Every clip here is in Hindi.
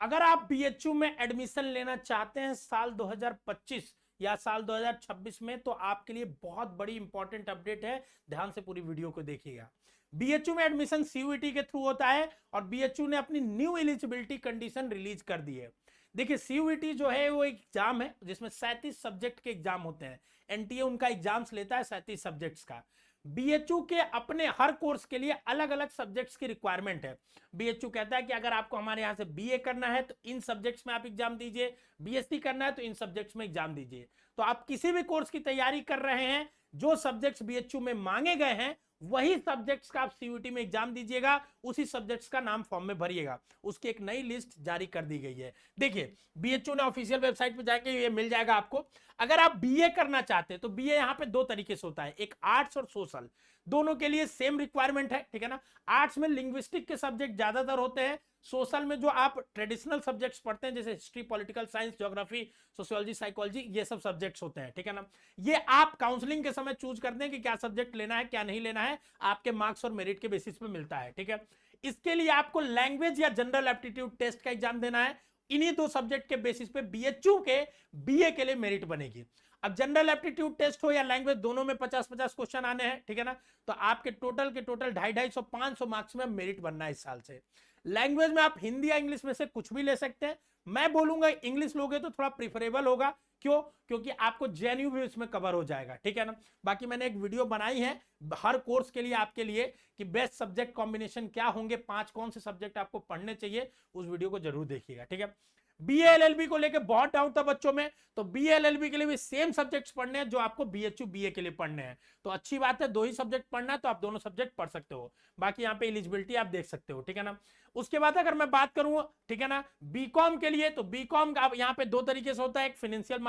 अगर आप बीएचयू में एडमिशन लेना चाहते हैं साल 2025 या साल 2026 में, तो आपके लिए बहुत बड़ी इंपॉर्टेंट अपडेट है, ध्यान से पूरी वीडियो को देखिएगा। बीएचयू में एडमिशन सीयूईटी के थ्रू होता है और बीएचयू ने अपनी न्यू एलिजिबिलिटी कंडीशन रिलीज कर दी है। देखिए सीयूईटी जो है वो एक एग्जाम है जिसमें 37 सब्जेक्ट के एग्जाम होते हैं। एनटीए उनका एग्जाम्स लेता है 37 सब्जेक्ट्स का। बीएचयू के अपने हर कोर्स के लिए अलग अलग सब्जेक्ट्स की रिक्वायरमेंट है। बीएचयू कहता है कि अगर आपको हमारे यहां से बीए करना है तो इन सब्जेक्ट्स में आप एग्जाम दीजिए, बीएससी करना है तो इन सब्जेक्ट्स में एग्जाम दीजिए। तो आप किसी भी कोर्स की तैयारी कर रहे हैं, जो सब्जेक्ट्स बीएचयू में मांगे गए हैं वही सब्जेक्ट्स का आप सीयूईटी में एग्जाम दीजिएगा, उसी सब्जेक्ट्स का नाम फॉर्म में भरिएगा। उसकी एक नई लिस्ट जारी कर दी गई है। देखिए बीएचयू ने ऑफिशियल वेबसाइट पे जाके ये मिल जाएगा आपको। अगर आप बीए करना चाहते हैं तो बीए यहां पे दो तरीके से होता है, एक आर्ट्स और सोशल, दोनों के लिए सेम रिक्वायरमेंट है, ठीक है ना। आर्ट्स में लिंग्विस्टिक के सब्जेक्ट ज्यादातर होते हैं, सोशल में जो आप ट्रेडिशनल सब्जेक्ट्स पढ़ते हैं जैसे history, political science, geography, sociology, psychology, ये सब सब्जेक्ट्स होते हैं, ठीक है ना। ये आप काउंसलिंग के समय चूज करते हैं कि क्या सब्जेक्ट लेना है क्या नहीं लेना है, आपके मार्क्स और मेरिट के बेसिस पे मिलता है, ठीक है। इसके लिए आपको लैंग्वेज या जनरल एप्टीट्यूड टेस्ट का एग्जाम देना है। इन्हीं दो सब्जेक्ट के बेसिस पे बीएचयू के बीए के लिए मेरिट बनेगी। अब जनरल एप्टीट्यूड टेस्ट हो या लैंग्वेज, दोनों में 50-50 क्वेश्चन आने हैं, ठीक है ना। तो आपके टोटल के टोटल 250-500 मार्क्स में मेरिट बनना है इस साल से। लैंग्वेज में आप हिंदी या इंग्लिश में से कुछ भी ले सकते हैं। मैं बोलूंगा इंग्लिश लोगे तो थोड़ा प्रिफरेबल होगा, क्यों? क्योंकि आपको जेएनयू भी इसमें कवर हो जाएगा, ठीक है ना। बाकी मैंने एक वीडियो बनाई है हर कोर्स के लिए आपके लिए कि बेस्ट सब्जेक्ट कॉम्बिनेशन क्या होंगे, 5 कौन से सब्जेक्ट आपको पढ़ने चाहिए, उस वीडियो को जरूर देखिएगा, ठीक है। बीए एलएलबी को लेके बहुत डाउट था बच्चों में, तो बीए एलएलबी के लिए भी सेम सब्जेक्ट्स पढ़ने हैं जो आपको बीएचयू बीए के लिए पढ़ने हैं। तो अच्छी बात है, दो ही सब्जेक्ट पढ़ना है तो आप दोनों सब्जेक्ट पढ़ सकते हो। बाकी यहाँ पे एलिजिबिलिटी आप देख सकते हो, ठीक है ना। उसके बाद अगर मैं बात करूं, ठीक है ना, बीकॉम के लिए, तो बीकॉम का यहाँ पे दो तरीके से होता है, एक फाइनेंशियल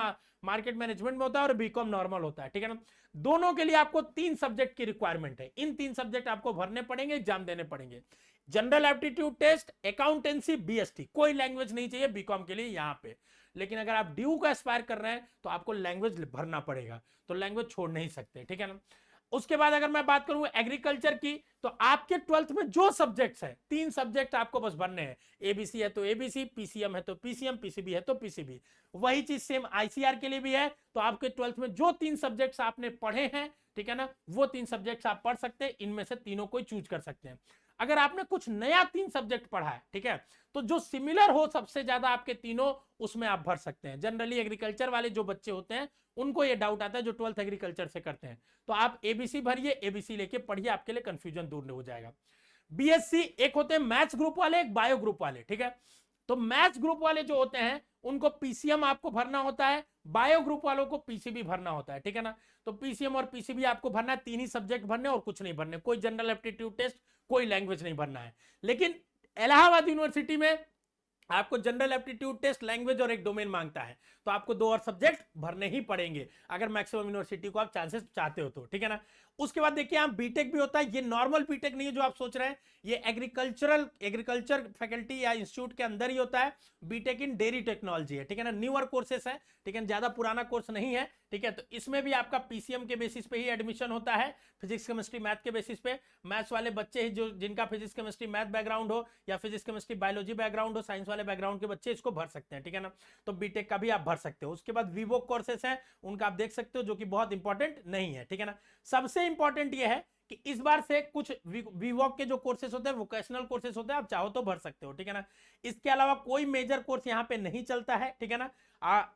मार्केट मैनेजमेंट में होता है और बीकॉम नॉर्मल होता है, ठीक है ना। दोनों के लिए आपको 3 सब्जेक्ट की रिक्वायरमेंट है। इन 3 सब्जेक्ट आपको भरने पड़ेंगे, एग्जाम देने पड़ेंगे। General aptitude test, accountancy, BST, कोई लैंग्वेज नहीं चाहिए बीकॉम के लिए यहां पे। लेकिन अगर आप ड्यू का एस्पायर कर रहे हैं तो आपको लैंग्वेज भरना पड़ेगा, तो लैंग्वेज छोड़ नहीं सकते, ठीक है ना। उसके बाद अगर मैं बात करूं एग्रीकल्चर की, तो आपके 12th में जो सब्जेक्ट्स है, 3 सब्जेक्ट आपको बस भरने हैं। एबीसी है तो एबीसी, पीसीएम है तो पीसीएम, पीसीबी है तो पीसीबी। वही चीज सेम आईसीआर के लिए भी है। तो आपके 12th में जो 3 सब्जेक्ट्स आपने पढ़े हैं, ठीक है ना, वो 3 सब्जेक्ट्स आप पढ़ सकते हैं, इनमें से तीनों को चूज कर सकते हैं। अगर आपने कुछ नया 3 सब्जेक्ट पढ़ा है, ठीक है, तो जो सिमिलर हो सबसे ज्यादा आपके तीनों, उसमें आप भर सकते हैं। जनरली एग्रीकल्चर वाले जो बच्चे होते हैं उनको ये डाउट आता है जो 12th एग्रीकल्चर से करते हैं, तो आप एबीसी भरिए, एबीसी लेके पढ़िए, आपके लिए कंफ्यूजन दूर हो जाएगा। बीएससी, एक होते हैं मैथ्स ग्रुप वाले, एक बायो ग्रुप वाले, ठीक है। तो मैथ्स ग्रुप वाले जो होते हैं उनको पीसीएम आपको भरना होता है, बायो ग्रुप वालों को पीसीबी भरना होता है, ठीक है ना। तो पीसीएम और पीसीबी आपको भरना है, 3 ही सब्जेक्ट भरने और कुछ नहीं भरने, कोई जनरल एप्टीट्यूड टेस्ट, कोई लैंग्वेज नहीं भरना है। लेकिन इलाहाबाद यूनिवर्सिटी में आपको जनरल एप्टीट्यूड टेस्ट, लैंग्वेज और एक डोमेन मांगता है, तो आपको 2 और सब्जेक्ट भरने ही पड़ेंगे अगर मैक्सिमम यूनिवर्सिटी को आप चांसेस चाहते हो तो, ठीक है ना। उसके बाद देखिए यहाँ बीटेक भी होता है। ये नॉर्मल बीटेक नहीं है जो आप सोच रहे हैं, ये एग्रीकल्चर फैकल्टी या इंस्टीट्यूट के अंदर ही होता है। बीटेक इन डेयरी टेक्नोलॉजी है, ठीक है ना, न्यूअर कोर्सेस है, ठीक है, ज्यादा पुराना कोर्स नहीं है, ठीक है। तो इसमें भी आपका पीसीएम के बेसिस पे ही एडमिशन होता है, फिजिक्स केमिस्ट्री मैथ के बेसिस पे। मैथ्स वाले बच्चे ही जो जिनका फिजिक्स केमिस्ट्री मैथ बैकग्राउंड हो या फिजिक्स केमिस्ट्री बायोलॉजी बैकग्राउंड हो, साइंस वाले बैकग्राउंड के बच्चे इसको भर सकते हैं, ठीक है ना। तो बीटेक का भी आप भर सकते हो। उसके बाद वीवोक कोर्सेस हैं, उनका आप देख सकते हो, जो कि बहुत इंपॉर्टेंट नहीं है, ठीक है ना। सबसे इंपॉर्टेंट ये है कि इस बार से कुछ वीवॉक के जो कोर्सेस होते हैं, वोकेशनल कोर्सेस होते हैं, आप चाहो तो भर सकते हो, ठीक है ना। इसके अलावा कोई मेजर कोर्स यहाँ पे नहीं चलता है, ठीक है ना।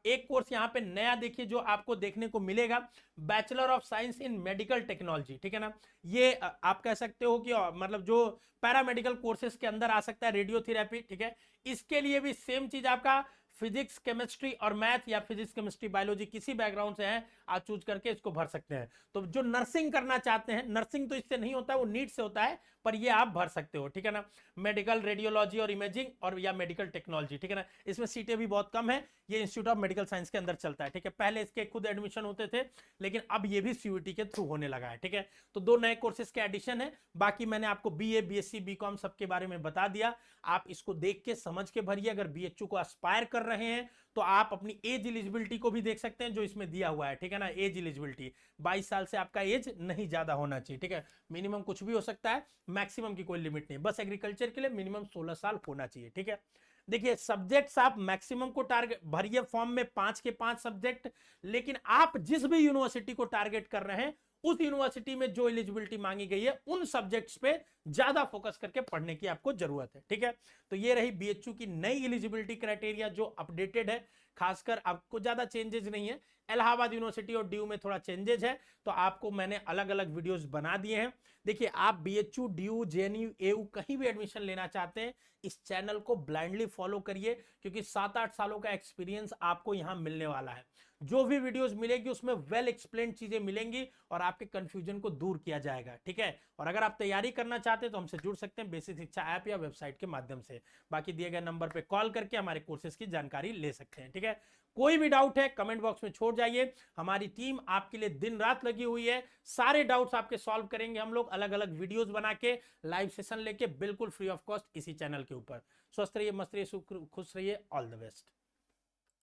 एक कोर्स यहाँ पे नया देखिए जो आपको देखने को मिलेगा, bachelor of science in medical technology, ठीक है ना। ये आप कह सकते हो कि मतलब जो पैरामेडिकल कोर्सेस के अंदर आ सकता है, रेडियोथेरेपी, ठीक है। इसके लिए भी सेम चीज आपका फिजिक्स केमिस्ट्री और मैथ या फिजिक्स केमिस्ट्री बायोलॉजी किसी बैकग्राउंड से है, आप चूज करके इसको भर सकते हैं। तो जो नर्सिंग करना चाहते हैं, नर्सिंग तो इससे नहीं होता है, वो नीट से होता है, पर ये आप भर सकते हो, ठीक है ना। मेडिकल रेडियोलॉजी और इमेजिंग और या मेडिकल टेक्नोलॉजी, ठीक है ना। इसमें सीटें भी बहुत कम है, ये इंस्टीट्यूट ऑफ मेडिकल साइंस के अंदर चलता है, ठीक है। पहले इसके खुद एडमिशन होते थे, लेकिन अब ये भी सीयूईटी के थ्रू होने लगा है, ठीक है। तो 2 नए कोर्सेज के एडिशन है। बाकी मैंने आपको बीए, बीएससी, बीकॉम सबके बारे में बता दिया, आप इसको देख के समझ के भरिए। अगर बीएचयू को एस्पायर कर रहे हैं तो आप अपनी एज एलिजिबिलिटी को भी देख सकते हैं, जो इसमें दिया हुआ है, ठीक है ना। एज एलिजिबिलिटी 22 साल से आपका एज नहीं ज्यादा होना चाहिए, ठीक है। मिनिमम कुछ भी हो सकता है, मैक्सिमम की कोई लिमिट नहीं, बस एग्रीकल्चर के लिए मिनिमम 16 साल होना चाहिए, ठीक है। देखिए सब्जेक्ट्स आप मैक्सिमम को टारगेट भरिए फॉर्म में 5 के 5 सब्जेक्ट, लेकिन आप जिस भी यूनिवर्सिटी को टारगेट कर रहे हैं उस यूनिवर्सिटी में जो एलिजिबिलिटी मांगी गई है उन सब्जेक्ट्स पे ज्यादा फोकस करके पढ़ने की आपको जरूरत है। ठीक है, तो ये रही बीएचयू की नई एलिजिबिलिटी क्राइटेरिया जो अपडेटेड है, खासकर आपको ज्यादा चेंजेस नहीं है। इलाहाबाद यूनिवर्सिटी और डीयू में थोड़ा चेंजेस है, तो आपको मैंने अलग अलग वीडियोस बना दिए हैं। देखिए आप बीएचयू, डीयू, जेएनयू, एयू कहीं भी एडमिशन लेना चाहते हैं, इस चैनल को ब्लाइंडली फॉलो करिए, क्योंकि 7-8 सालों का एक्सपीरियंस आपको यहां मिलने वाला है। जो भी वीडियोस मिलेगी उसमें वेल एक्सप्लेन चीजें मिलेंगी और आपके कंफ्यूजन को दूर किया जाएगा। ठीक है, और अगर आप तैयारी करना चाहते हैं तो हमसे जुड़ सकते हैं बेसिक शिक्षा ऐप या वेबसाइट के माध्यम से। बाकी दिए गए नंबर पे कॉल करके हमारे कोर्सेज की जानकारी ले सकते हैं। ठीक है, कोई भी डाउट है कमेंट बॉक्स में छोड़ जाइए, हमारी टीम आपके लिए दिन रात लगी हुई है, सारे डाउट्स आपके सॉल्व करेंगे हम लोग अलग अलग वीडियोस बना के, लाइव सेशन लेके, बिल्कुल फ्री ऑफ कॉस्ट इसी चैनल के ऊपर। स्वस्थ रहिए, मस्त रहिए, खुश रहिए, ऑल द बेस्ट।